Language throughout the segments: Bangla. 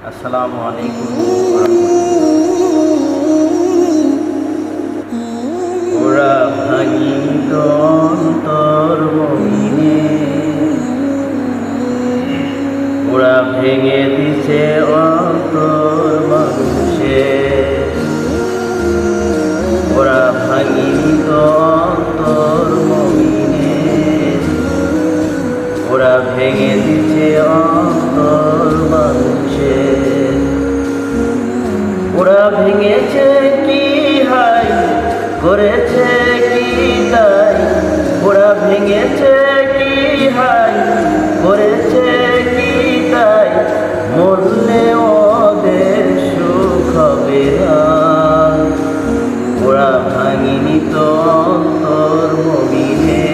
আসসালামু আলাইকুম ওয়া রাহমাতুল্লাহ। ওরা ভাঙিত অন্তর মমিনে, ওরা ভেঙে দিছে অন্তর মানুষে। ওরা ভাঙিত অন্তর মমিনে, ওরা ভেঙে দিছে অন্তর মানুষে। ওরা ভেঙেছে কি হাই, করেছে কি তাই। ওরা ভেঙেছে কি হাই, করেছে কি তাই। মরলে ওদের সুখ হবে না। ওরা ভাঙিনি তো অন্তর মমিনে,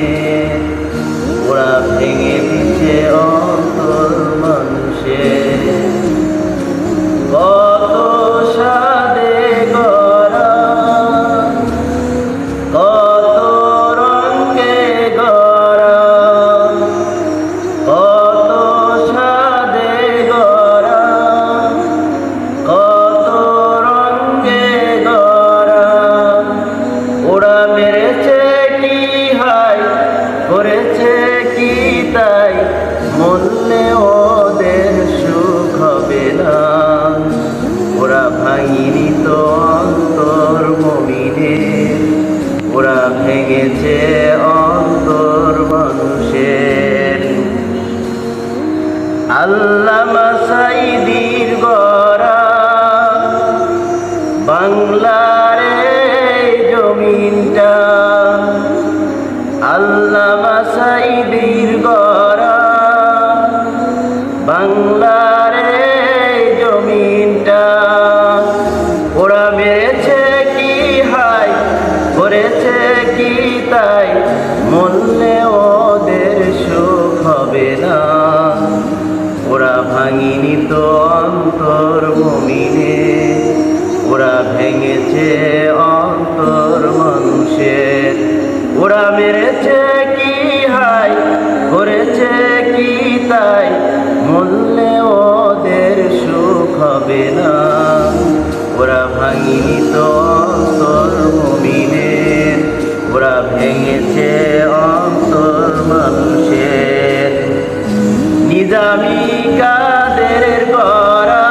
ওরা ভেঙে দিচ্ছে অন্তর মানুষের। কত সাদে গড়া, কত রঙে গড়া, কত সাদে গড়া, কত রঙে গড়া। ওরা মেরেছে কি হাই, করেছে কি তাই। মরলে ওদের সুখ হবে না। ওরা ভাঙিনি তো অন্তর মমিনে, ওরা ভেঙেছে অন্তর মানুষের। আল্লামা সাঈদীর গড়া বাংলার এই জমিনটা, আল্লামা সাঈদীর গড়া বাংলার এই জমিনটা। ওরা মেরেছে কি হাই, করেছে কি তাই। মরলে ওদের সুখ হবে না। ওরা ভাঙিনি তো অন্তর মমিনে, ওরা ভেঙেছে অন্তর মানুষের। ওরা মেরেছে কি হাই, করেছে কি তাই। মরলে ওদের সুখ হবে না। ওরা ভাঙিনি তো অন্তর মমিনের, ওরা ভেঙেছে অন্তর মানুষের। নিজামী কাদেরের গড়া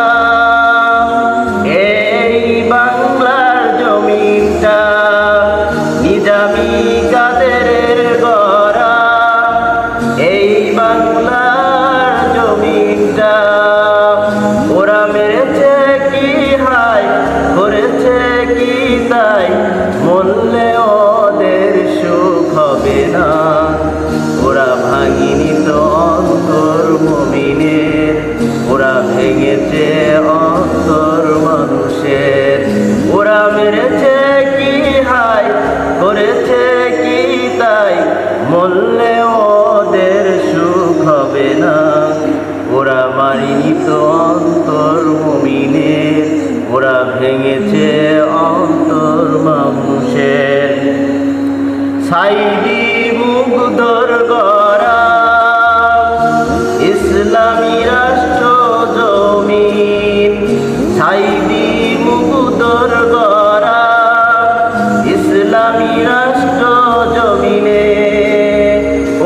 এই বাংলার জমিনটা, নিজামী কাদেরের গড়া এই বাংলার জমিনটা। ওরা মেরেছে কি হাই, করেছে কি তাই। মরলে ওদের সুখ হবে না। ওরা ভাঙিনি তো অন্তর মমিনের, ওরা ভেঙেছে অন্তর মানুষের। ওরা মেরেছে কি হাই, করেছে কি তাই। মরলে ওদের সুখ হবে না। ওরা মারিনি তো অন্তর মমিনের, ওরা ভেঙেছে অন্তর মানুষের। সাঈদী মুগ্ধর গড়া ইসলামী রাষ্ট্র জমিন, সাঈদী মুগ্ধর গড়া ইসলামী রাষ্ট্র জমিনে।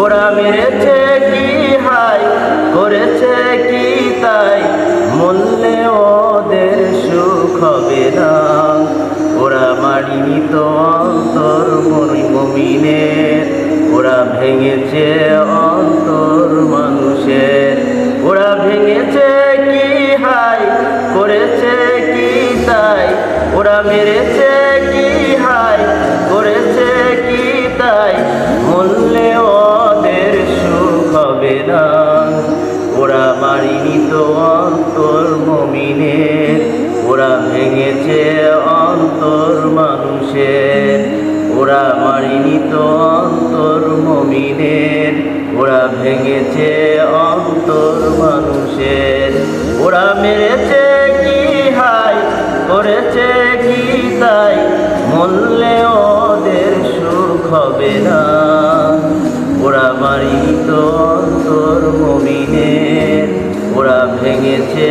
ওরা মেরেছে কি হাই, করেছে কি তাই। মরলে ওদের সুখ হবে না। ওরা মারিনি তো অন্তর মমিনের, ওরা ভেঙেছে অন্তর মানুষের। ওরা ভেঙেছে কি হাই, করেছে কি তাই। ওরা মেরেছে কি হাই, করেছে কি তাই। মরলে ওদের সুখ হবে না। ওরা মারিনি তো অন্তর মমিনের, ওরা ভেঙেছে অন্তর মানুষের। ওরা মারিনি তো অন্তর মমিনের, ওরা ভেঙেছে অন্তর মানুষের। ওরা মেরেছে কি হাই, করেছে কি তাই। মরলে ওদের সুখ হবে না। ওরা মারিনি তো অন্তর মমিনের, ওরা ভেঙেছে